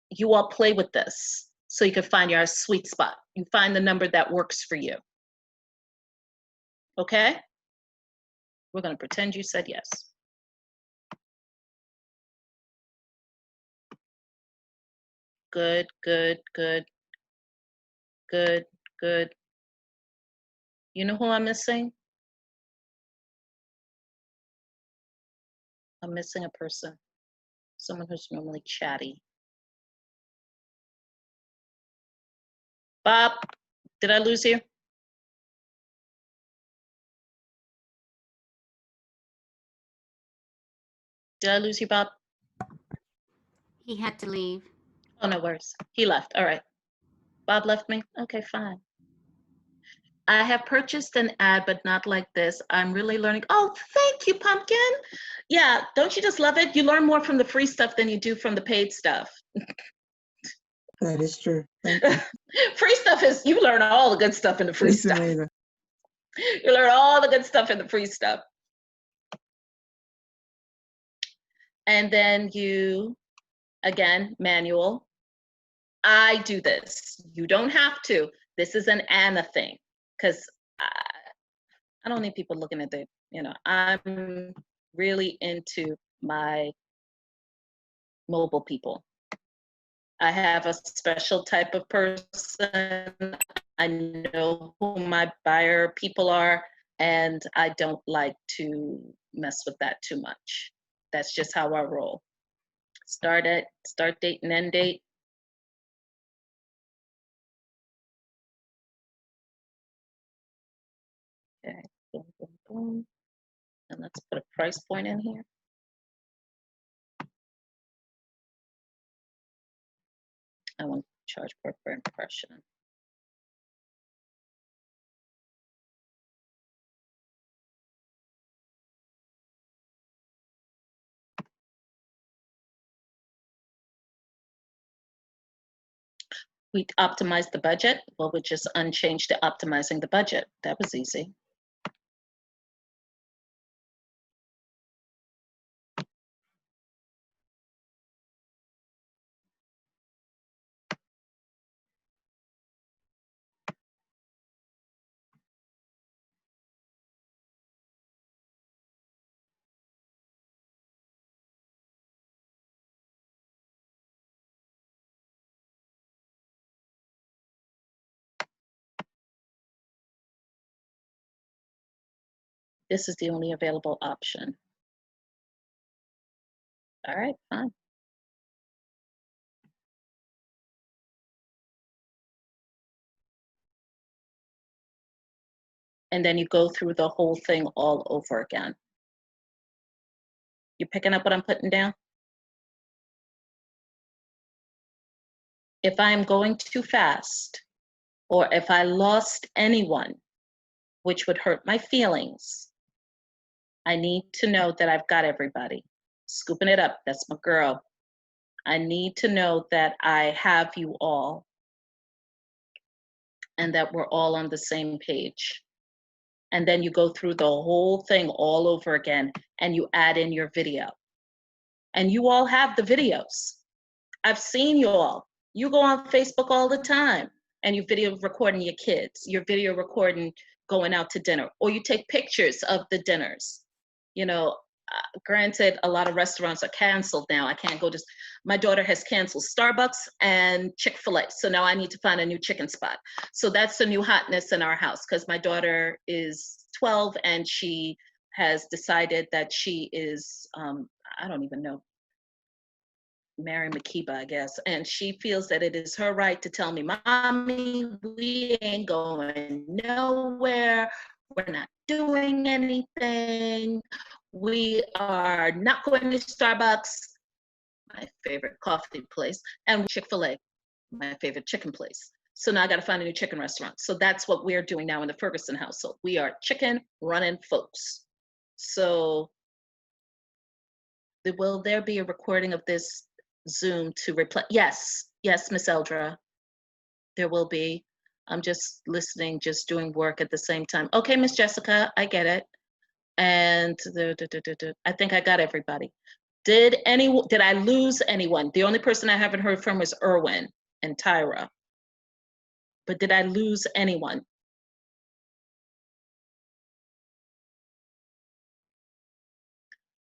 You all play with this so you can find your sweet spot. You find the number that works for you. Okay? We're going to pretend you said yes. Good, good, good, good, good. You know who I'm missing? I'm missing a person. Someone who's normally chatty. Bob, did I lose you? Did I lose you, Bob? He had to leave. Oh, no worries. He left. All right. Bob left me? Okay, fine. I have purchased an ad, but not like this. I'm really learning. Oh, thank you, Pumpkin. Yeah, don't you just love it? You learn more from the free stuff than you do from the paid stuff. That is true. Thank you. Free stuff is, you learn all the good stuff in the free It's stuff. amazing. You learn all the good stuff in the free stuff. And then you, again, manual. I do this. You don't have to. This is an Anna thing, because I don't need people looking at the, I'm really into my mobile people. I have a special type of person. I know who my buyer people are, and I don't like to mess with that too much. That's just how I roll. Start date and end date. Okay, boom, boom, boom. And let's put a price point in here. I want to charge per impression. We optimized the budget. Well, we just unchanged to optimizing the budget. That was easy. This is the only available option. All right, fine. And then you go through the whole thing all over again. You picking up what I'm putting down? If I'm going too fast, or if I lost anyone, which would hurt my feelings, I need to know that I've got everybody. Scooping it up, that's my girl. I need to know that I have you all and that we're all on the same page. And then you go through the whole thing all over again and you add in your video. And you all have the videos. I've seen you all. You go on Facebook all the time and you video recording your kids, you're video recording going out to dinner, or you take pictures of the dinners. Granted, a lot of restaurants are canceled now. I can't go to, my daughter has canceled Starbucks and Chick-fil-A. So now I need to find a new chicken spot. So that's the new hotness in our house, because my daughter is 12 and she has decided that she is, I don't even know, Mary McKeeba, I guess. And she feels that it is her right to tell me, Mommy, we ain't going nowhere. We're not doing anything. We are not going to Starbucks, my favorite coffee place, and Chick-fil-A, my favorite chicken place. So now I got to find a new chicken restaurant. So that's what we're doing now in the Ferguson household. We are chicken running folks. So will there be a recording of this Zoom to replay? Yes, Miss Eldra, there will be. I'm just listening, just doing work at the same time. Okay, Miss Jessica, I get it. And I think I got everybody. Did I lose anyone? The only person I haven't heard from is Erwin and Tyra. But did I lose anyone?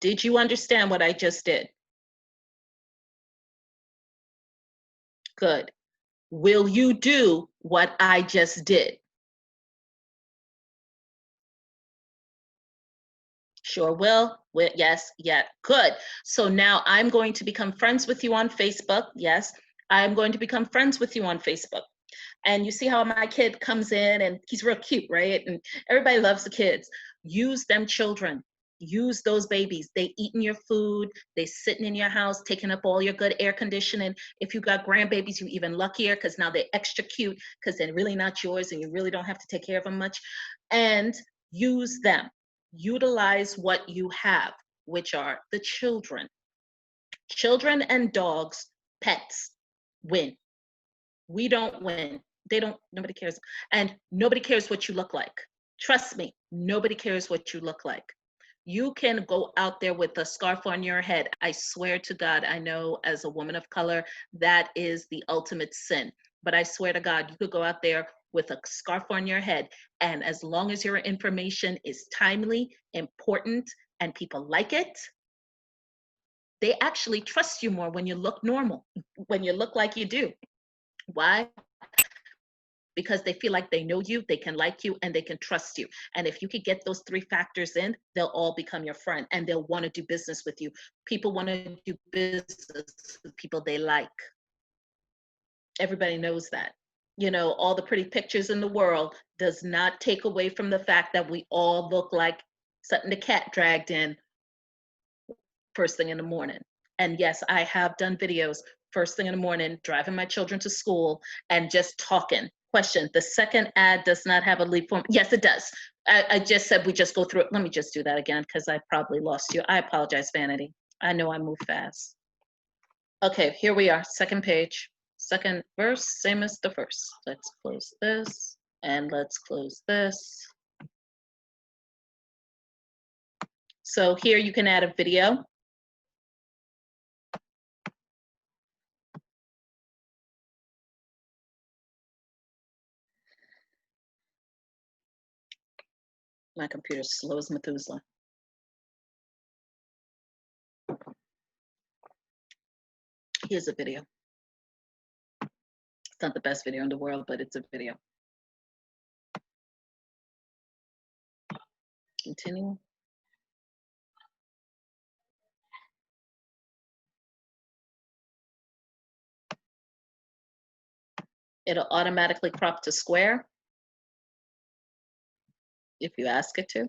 Did you understand what I just did? Good. Will you do what I just did? Sure will. Yes, yeah, good. So now I'm going to become friends with you on Facebook. Yes, I'm going to become friends with you on Facebook. And you see how my kid comes in and he's real cute, right? And everybody loves the kids. Use them children. Use those babies. They eating your food. They sitting in your house, taking up all your good air conditioning. If you got grandbabies, you even luckier because now they're extra cute because they're really not yours and you really don't have to take care of them much. And use them. Utilize what you have, which are the children. Children and dogs, pets, win. We don't win. They don't, nobody cares. And nobody cares what you look like. Trust me, nobody cares what you look like. You can go out there with a scarf on your head. I swear to God, I know as a woman of color, that is the ultimate sin. But I swear to God, you could go out there with a scarf on your head. And as long as your information is timely, important, and people like it, they actually trust you more when you look normal, when you look like you do. Why? Because they feel like they know you, they can like you, and they can trust you. And if you could get those 3 factors in, they'll all become your friend and they'll want to do business with you. People want to do business with people they like. Everybody knows that. You know, all the pretty pictures in the world does not take away from the fact that we all look like something the cat dragged in first thing in the morning. And yes, I have done videos first thing in the morning, driving my children to school and just talking. Question, the second ad does not have a lead form. Yes, it does. I just said we just go through it. Let me just do that again because I probably lost you. I apologize, Vanity. I know I move fast. Okay, here we are, second page, second verse, same as the first. Let's close this and let's close this. So here you can add a video. My computer's slow as Methuselah. Here's a video. It's not the best video in the world, but it's a video. Continue. It'll automatically crop to square if you ask it to,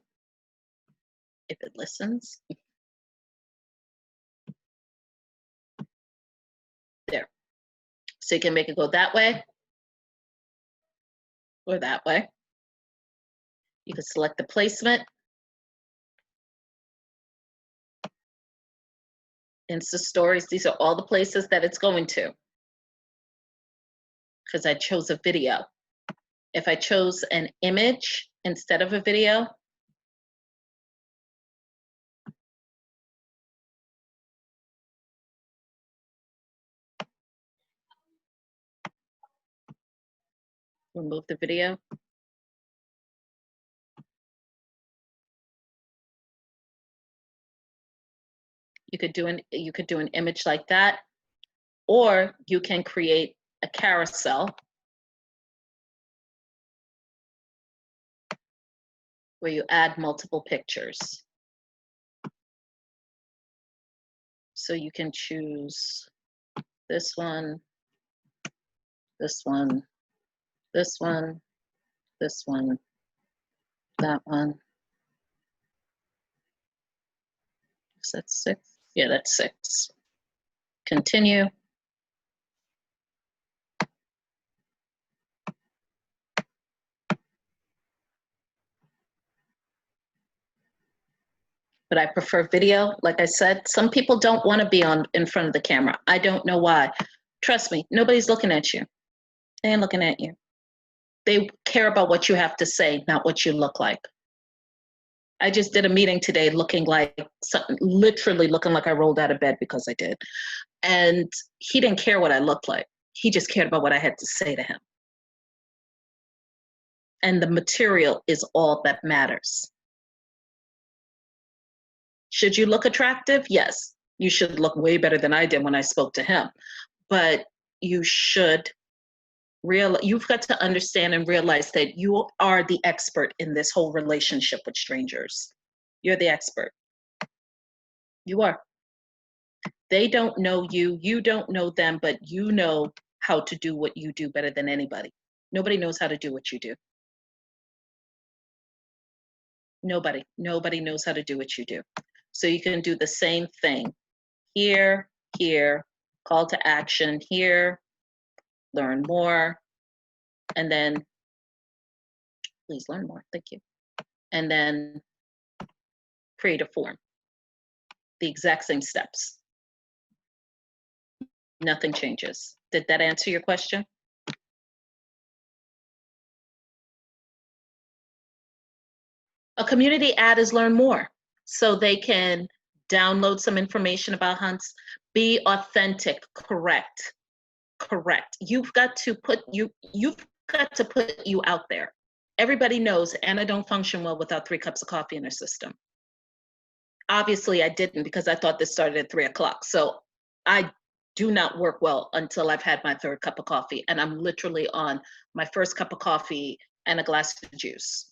if it listens. There. So you can make it go that way or that way. You can select the placement. Insta stories, these are all the places that it's going to because I chose a video. If I chose an image instead of a video, remove the video. You could do an image like that, or you can create a carousel where you add multiple pictures. So you can choose this one, this one, this one, this one, that one. Is that 6? Yeah, that's 6. Continue. But I prefer video. Like I said, some people don't want to be in front of the camera. I don't know why. Trust me, nobody's looking at you. They ain't looking at you. They care about what you have to say, not what you look like. I just did a meeting today looking like, literally looking like I rolled out of bed because I did. And he didn't care what I looked like. He just cared about what I had to say to him. And the material is all that matters. Should you look attractive? Yes. You should look way better than I did when I spoke to him. But you should you've got to understand and realize that you are the expert in this whole relationship with strangers. You're the expert. You are. They don't know you. You don't know them, but you know how to do what you do better than anybody. Nobody knows how to do what you do. Nobody knows how to do what you do. So you can do the same thing here, here, call to action here, learn more, and then please learn more. Thank you. And then create a form. The exact same steps. Nothing changes. Did that answer your question? A community ad is learn more. So they can download some information about hunts, be authentic, correct. You've got to put you out there. Everybody knows Anna don't function well without 3 cups of coffee in her system. Obviously I didn't, because I thought this started at 3 o'clock. So I do not work well until I've had my 3rd cup of coffee, and I'm literally on my 1st cup of coffee and a glass of juice.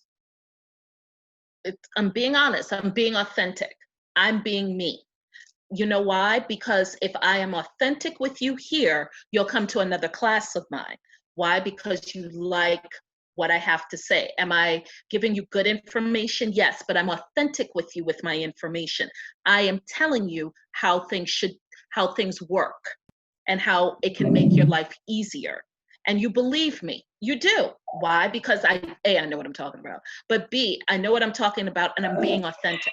I'm being honest, I'm being authentic. I'm being me. You know why? Because if I am authentic with you here, you'll come to another class of mine. Why? Because you like what I have to say. Am I giving you good information? Yes, but I'm authentic with you with my information. I am telling you how things work and how it can make your life easier. And you believe me. You do. Why? Because A, I know what I'm talking about, but B, I know what I'm talking about, and I'm being authentic.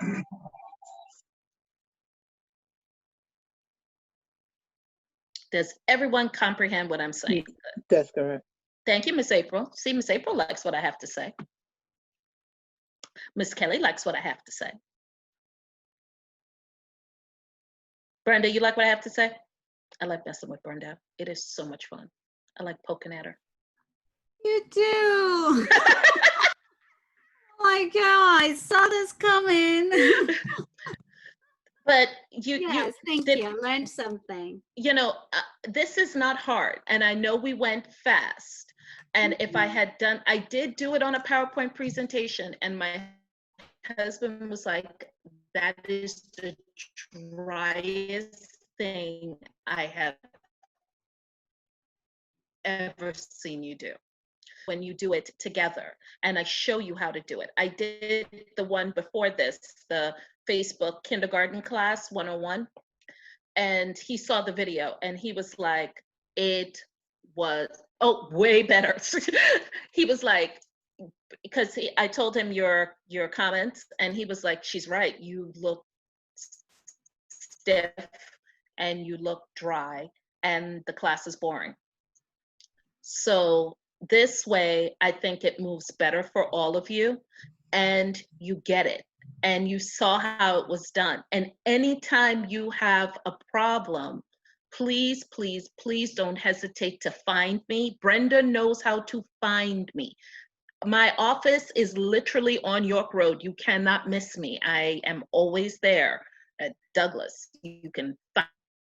Does everyone comprehend what I'm saying? That's correct. Thank you, Miss April. See, Miss April likes what I have to say. Miss Kelly likes what I have to say. Brenda, you like what I have to say? I like messing with Brenda. It is so much fun. I like poking at her. You do. Oh my God, I saw this coming. But Yes, thank you. I learned something. You know, this is not hard. And I know we went fast. And if I had done, I did do it on a PowerPoint presentation, and my husband was like, that is the driest thing I have ever seen you do. When you do it together, and I show you how to do it. I did the one before this, the Facebook kindergarten class 101, and he saw the video and he was like, it was, oh, way better. He was like, because I told him your comments, and he was like, she's right, you look stiff and you look dry and the class is boring. So this way, I think it moves better for all of you, and you get it, and you saw how it was done. And anytime you have a problem, please, please, please don't hesitate to find me. Brenda knows how to find me. My office is literally on York Road. You cannot miss me. I am always there at Douglas. You can find